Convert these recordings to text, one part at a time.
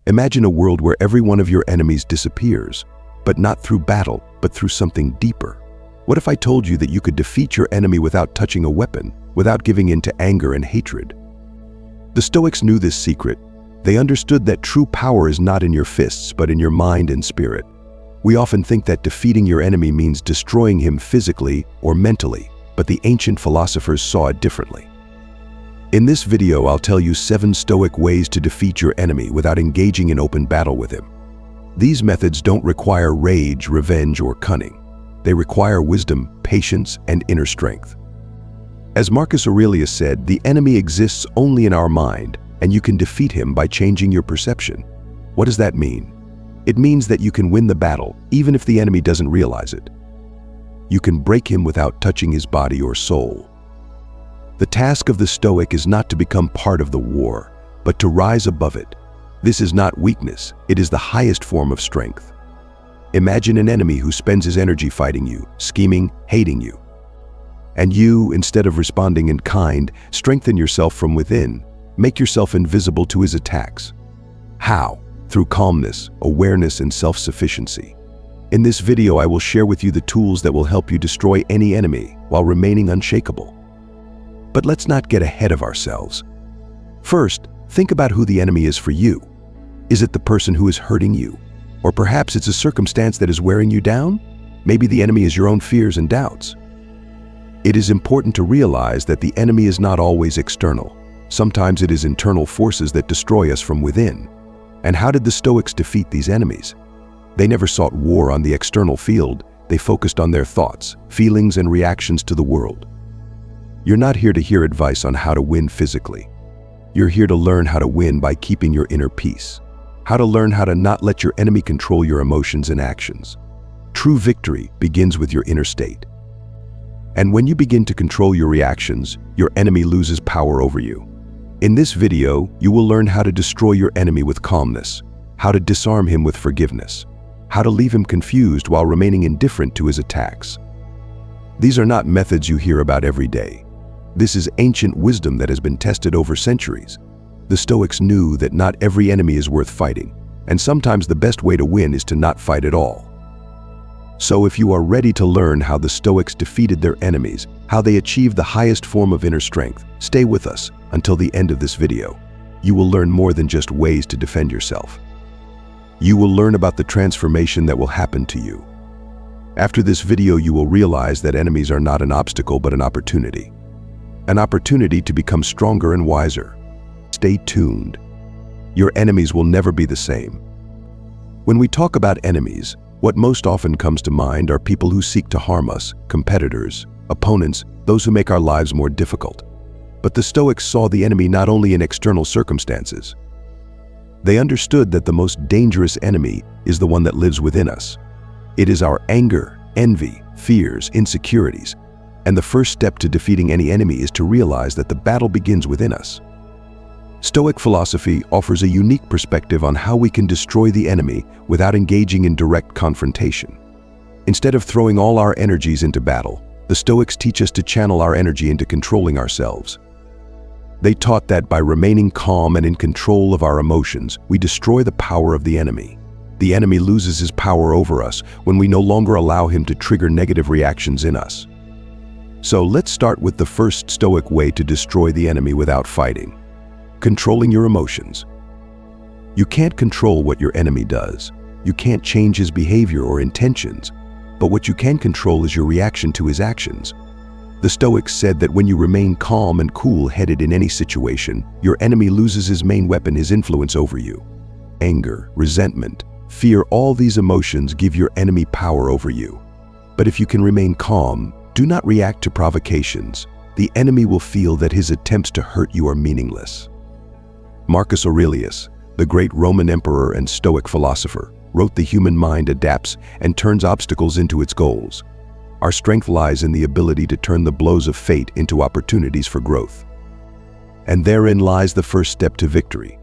Imagine a world where every one of your enemies disappears, but not through battle, but through something deeper. What if I told you that you could defeat your enemy without touching a weapon, without giving in to anger and hatred? The Stoics knew this secret. They understood that true power is not in your fists, but in your mind and spirit. We often think that defeating your enemy means destroying him physically or mentally, but the ancient philosophers saw it differently. In this video, I'll tell you 7 Stoic ways to defeat your enemy without engaging in open battle with him. These methods don't require rage, revenge, or cunning. They require wisdom, patience, and inner strength. As Marcus Aurelius said, the enemy exists only in our mind, and you can defeat him by changing your perception. What does that mean? It means that you can win the battle, even if the enemy doesn't realize it. You can break him without touching his body or soul. The task of the Stoic is not to become part of the war, but to rise above it. This is not weakness, it is the highest form of strength. Imagine an enemy who spends his energy fighting you, scheming, hating you. And you, instead of responding in kind, strengthen yourself from within, make yourself invisible to his attacks. How? Through calmness, awareness, and self-sufficiency. In this video, I will share with you the tools that will help you destroy any enemy while remaining unshakable. But let's not get ahead of ourselves. First, think about who the enemy is for you. Is it the person who is hurting you? Or perhaps it's a circumstance that is wearing you down? Maybe the enemy is your own fears and doubts. It is important to realize that the enemy is not always external. Sometimes it is internal forces that destroy us from within. And how did the Stoics defeat these enemies? They never sought war on the external field. They focused on their thoughts, feelings, and reactions to the world. You're not here to hear advice on how to win physically. You're here to learn how to win by keeping your inner peace. How to learn how to not let your enemy control your emotions and actions. True victory begins with your inner state. And when you begin to control your reactions, your enemy loses power over you. In this video, you will learn how to destroy your enemy with calmness, how to disarm him with forgiveness, how to leave him confused while remaining indifferent to his attacks. These are not methods you hear about every day. This is ancient wisdom that has been tested over centuries. The Stoics knew that not every enemy is worth fighting, and sometimes the best way to win is to not fight at all. So if you are ready to learn how the Stoics defeated their enemies, how they achieved the highest form of inner strength, stay with us until the end of this video. You will learn more than just ways to defend yourself. You will learn about the transformation that will happen to you. After this video, you will realize that enemies are not an obstacle but an opportunity. An opportunity to become stronger and wiser. Stay tuned. Your enemies will never be the same. When we talk about enemies, what most often comes to mind are people who seek to harm us, competitors, opponents, those who make our lives more difficult. But the Stoics saw the enemy not only in external circumstances. They understood that the most dangerous enemy is the one that lives within us. It is our anger, envy, fears, insecurities. And the first step to defeating any enemy is to realize that the battle begins within us. Stoic philosophy offers a unique perspective on how we can destroy the enemy without engaging in direct confrontation. Instead of throwing all our energies into battle, the Stoics teach us to channel our energy into controlling ourselves. They taught that by remaining calm and in control of our emotions, we destroy the power of the enemy. The enemy loses his power over us when we no longer allow him to trigger negative reactions in us. So let's start with the first Stoic way to destroy the enemy without fighting. Controlling your emotions. You can't control what your enemy does. You can't change his behavior or intentions, but what you can control is your reaction to his actions. The Stoics said that when you remain calm and cool-headed in any situation, your enemy loses his main weapon, his influence over you. Anger, resentment, fear, all these emotions give your enemy power over you. But if you can remain calm, do not react to provocations, the enemy will feel that his attempts to hurt you are meaningless. Marcus Aurelius, the great Roman emperor and Stoic philosopher, wrote, "The human mind adapts and turns obstacles into its goals. Our strength lies in the ability to turn the blows of fate into opportunities for growth." And therein lies the first step to victory.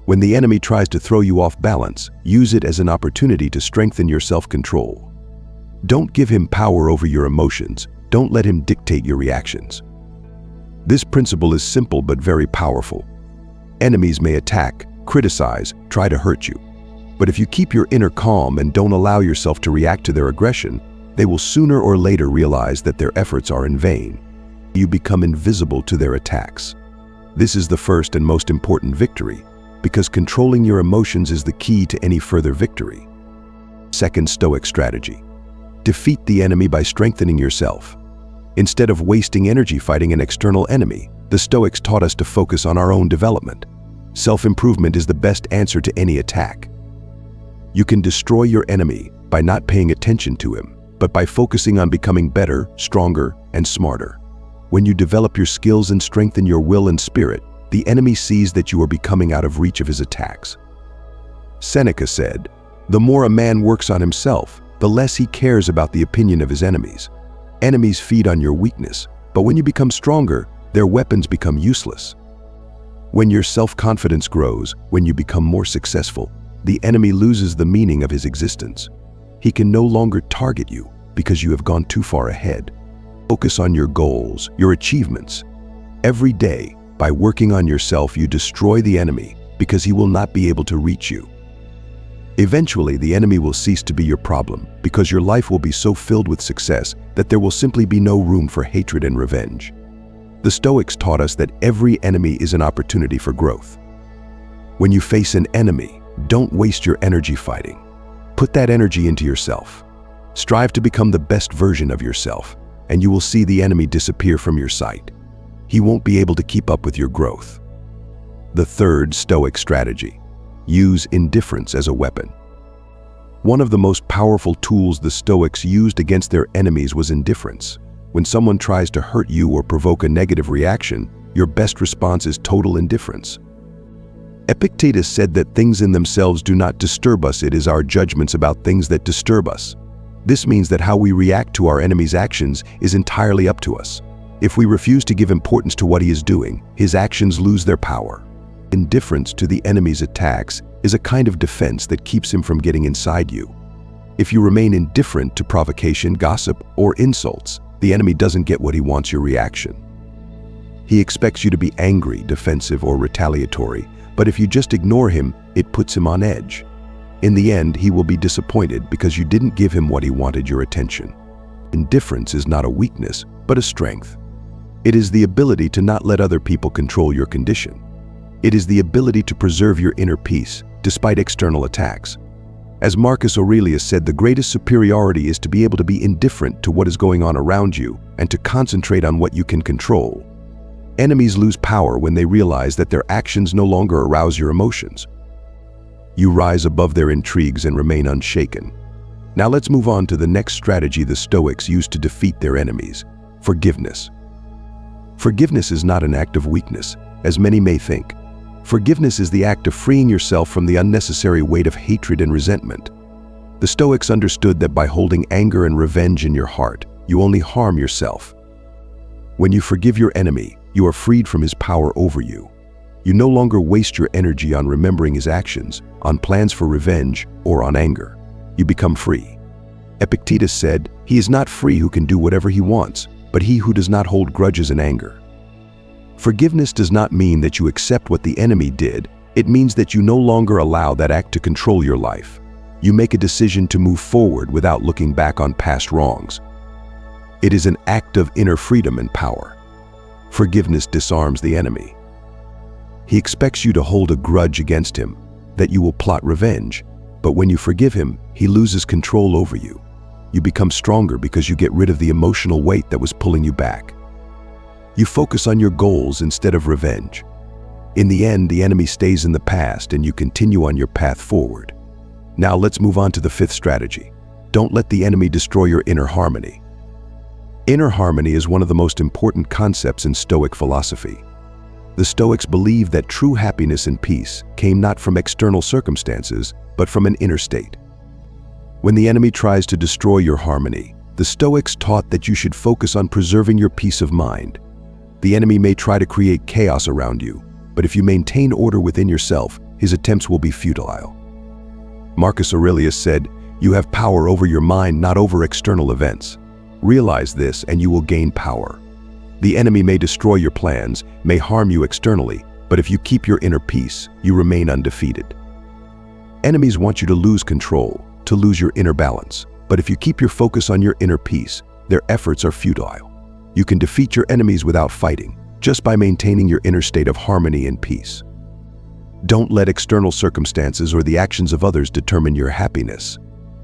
When the enemy tries to throw you off balance, use it as an opportunity to strengthen your self-control. Don't give him power over your emotions. Don't let him dictate your reactions. This principle is simple but very powerful. Enemies may attack, criticize, try to hurt you. But if you keep your inner calm and don't allow yourself to react to their aggression, they will sooner or later realize that their efforts are in vain. You become invisible to their attacks. This is the first and most important victory, because controlling your emotions is the key to any further victory. Second Stoic strategy. Defeat the enemy by strengthening yourself. Instead of wasting energy fighting an external enemy, the Stoics taught us to focus on our own development. Self-improvement is the best answer to any attack. You can destroy your enemy by not paying attention to him, but by focusing on becoming better, stronger, and smarter. When you develop your skills and strengthen your will and spirit, the enemy sees that you are becoming out of reach of his attacks. Seneca said, "The more a man works on himself, the less he cares about the opinion of his enemies. Enemies feed on your weakness, but when you become stronger, their weapons become useless." When your self-confidence grows, when you become more successful, the enemy loses the meaning of his existence. He can no longer target you because you have gone too far ahead. Focus on your goals, your achievements. Every day, by working on yourself, you destroy the enemy because he will not be able to reach you. Eventually, the enemy will cease to be your problem because your life will be so filled with success that there will simply be no room for hatred and revenge. The Stoics taught us that every enemy is an opportunity for growth. When you face an enemy, don't waste your energy fighting. Put that energy into yourself. Strive to become the best version of yourself, and you will see the enemy disappear from your sight. He won't be able to keep up with your growth. The third Stoic strategy. Use indifference as a weapon. One of the most powerful tools the Stoics used against their enemies was indifference. When someone tries to hurt you or provoke a negative reaction, your best response is total indifference. Epictetus said that things in themselves do not disturb us, it is our judgments about things that disturb us. This means that how we react to our enemy's actions is entirely up to us. If we refuse to give importance to what he is doing, his actions lose their power. Indifference to the enemy's attacks is a kind of defense that keeps him from getting inside you. If you remain indifferent to provocation, gossip, or insults, the enemy doesn't get what he wants, your reaction. He expects you to be angry, defensive, or retaliatory, but if you just ignore him, it puts him on edge. In the end, he will be disappointed because you didn't give him what he wanted, your attention. Indifference is not a weakness, but a strength. It is the ability to not let other people control your condition. It is the ability to preserve your inner peace, despite external attacks. As Marcus Aurelius said, the greatest superiority is to be able to be indifferent to what is going on around you and to concentrate on what you can control. Enemies lose power when they realize that their actions no longer arouse your emotions. You rise above their intrigues and remain unshaken. Now let's move on to the next strategy the Stoics used to defeat their enemies: forgiveness. Forgiveness is not an act of weakness, as many may think. Forgiveness is the act of freeing yourself from the unnecessary weight of hatred and resentment. The Stoics understood that by holding anger and revenge in your heart, you only harm yourself. When you forgive your enemy, you are freed from his power over you. You no longer waste your energy on remembering his actions, on plans for revenge, or on anger. You become free. Epictetus said, "He is not free who can do whatever he wants, but he who does not hold grudges and anger." Forgiveness does not mean that you accept what the enemy did. It means that you no longer allow that act to control your life. You make a decision to move forward without looking back on past wrongs. It is an act of inner freedom and power. Forgiveness disarms the enemy. He expects you to hold a grudge against him, that you will plot revenge. But when you forgive him, he loses control over you. You become stronger because you get rid of the emotional weight that was pulling you back. You focus on your goals instead of revenge. In the end, the enemy stays in the past and you continue on your path forward. Now let's move on to the fifth strategy. Don't let the enemy destroy your inner harmony. Inner harmony is one of the most important concepts in Stoic philosophy. The Stoics believed that true happiness and peace came not from external circumstances, but from an inner state. When the enemy tries to destroy your harmony, the Stoics taught that you should focus on preserving your peace of mind. The enemy may try to create chaos around you, but if you maintain order within yourself, his attempts will be futile. Marcus Aurelius said, "You have power over your mind, not over external events. Realize this and you will gain power." The enemy may destroy your plans, may harm you externally, But if you keep your inner peace, you remain undefeated. Enemies want you to lose control, to lose your inner balance. But if you keep your focus on your inner peace, their efforts are futile. You can defeat your enemies without fighting, just by maintaining your inner state of harmony and peace. Don't let external circumstances or the actions of others determine your happiness.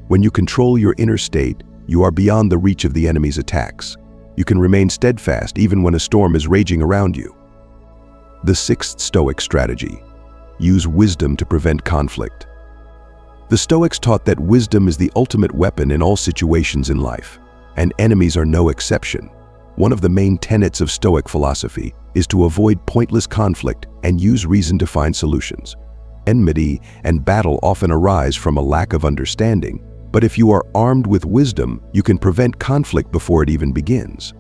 When you control your inner state, you are beyond the reach of the enemy's attacks. You can remain steadfast even when a storm is raging around you. The sixth Stoic strategy: use wisdom to prevent conflict. The Stoics taught that wisdom is the ultimate weapon in all situations in life, and enemies are no exception. One of the main tenets of Stoic philosophy is to avoid pointless conflict and use reason to find solutions. Enmity and battle often arise from a lack of understanding, but if you are armed with wisdom, you can prevent conflict before it even begins.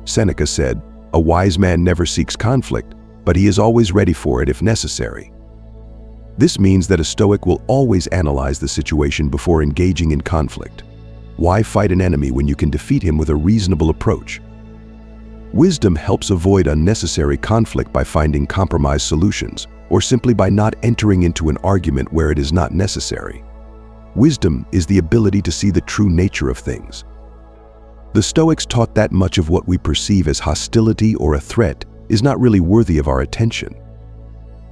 Seneca said, "A wise man never seeks conflict, but he is always ready for it if necessary." This means that a Stoic will always analyze the situation before engaging in conflict. Why fight an enemy when you can defeat him with a reasonable approach? Wisdom helps avoid unnecessary conflict by finding compromise solutions, or simply by not entering into an argument where it is not necessary. Wisdom is the ability to see the true nature of things. The Stoics taught that much of what we perceive as hostility or a threat is not really worthy of our attention.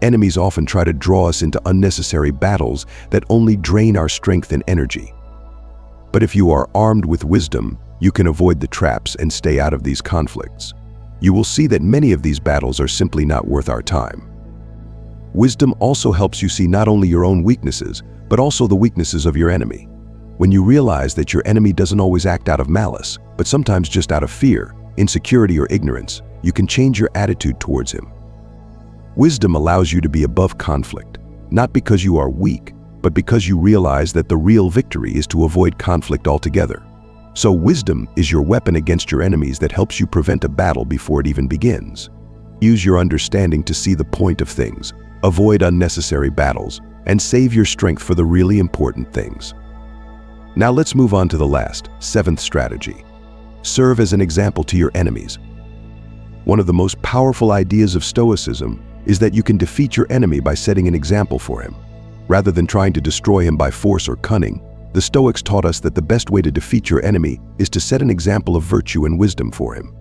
Enemies often try to draw us into unnecessary battles that only drain our strength and energy. But if you are armed with wisdom, you can avoid the traps and stay out of these conflicts. You will see that many of these battles are simply not worth our time. Wisdom also helps you see not only your own weaknesses, but also the weaknesses of your enemy. When you realize that your enemy doesn't always act out of malice, but sometimes just out of fear, insecurity, or ignorance, you can change your attitude towards him. Wisdom allows you to be above conflict, not because you are weak, but because you realize that the real victory is to avoid conflict altogether. So wisdom is your weapon against your enemies that helps you prevent a battle before it even begins. Use your understanding to see the point of things, avoid unnecessary battles, and save your strength for the really important things. Now let's move on to the last, seventh strategy. Serve as an example to your enemies. One of the most powerful ideas of Stoicism is that you can defeat your enemy by setting an example for him. Rather than trying to destroy him by force or cunning, the Stoics taught us that the best way to defeat your enemy is to set an example of virtue and wisdom for him.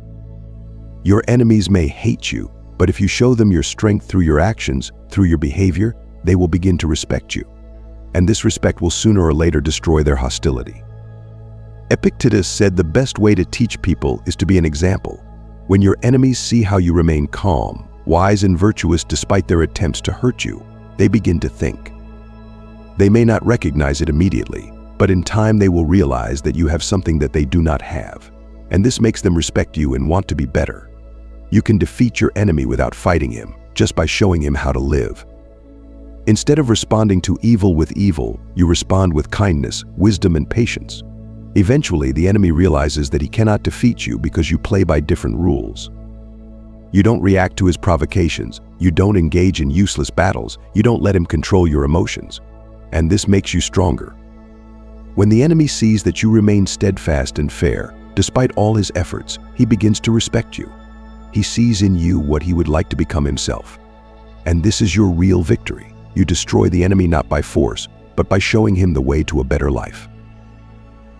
Your enemies may hate you, but if you show them your strength through your actions, through your behavior, they will begin to respect you. And this respect will sooner or later destroy their hostility. Epictetus said the best way to teach people is to be an example. When your enemies see how you remain calm, wise and virtuous despite their attempts to hurt you, they begin to think. They may not recognize it immediately, but in time they will realize that you have something that they do not have, and this makes them respect you and want to be better. You can defeat your enemy without fighting him, just by showing him how to live. Instead of responding to evil with evil, you respond with kindness, wisdom, and patience. Eventually, the enemy realizes that he cannot defeat you because you play by different rules. You don't react to his provocations, you don't engage in useless battles, you don't let him control your emotions. And this makes you stronger. When the enemy sees that you remain steadfast and fair, despite all his efforts, he begins to respect you. He sees in you what he would like to become himself. And this is your real victory. You destroy the enemy not by force, but by showing him the way to a better life.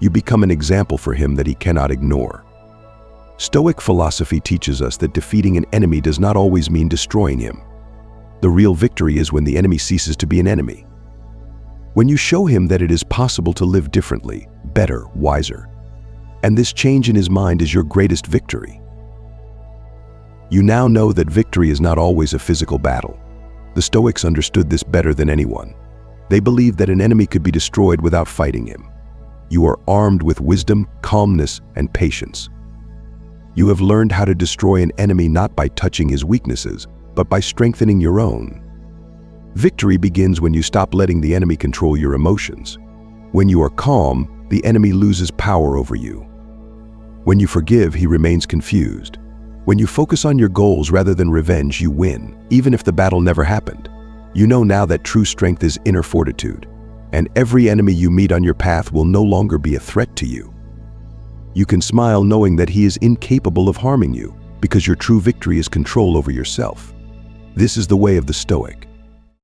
You become an example for him that he cannot ignore. Stoic philosophy teaches us that defeating an enemy does not always mean destroying him. The real victory is when the enemy ceases to be an enemy. When you show him that it is possible to live differently, better, wiser. And this change in his mind is your greatest victory. You now know that victory is not always a physical battle. The Stoics understood this better than anyone. They believed that an enemy could be destroyed without fighting him. You are armed with wisdom, calmness, and patience. You have learned how to destroy an enemy not by touching his weaknesses, but by strengthening your own. Victory begins when you stop letting the enemy control your emotions. When you are calm, the enemy loses power over you. When you forgive, he remains confused. When you focus on your goals rather than revenge, you win, even if the battle never happened. You know now that true strength is inner fortitude, and every enemy you meet on your path will no longer be a threat to you. You can smile knowing that he is incapable of harming you, because your true victory is control over yourself. This is the way of the Stoic.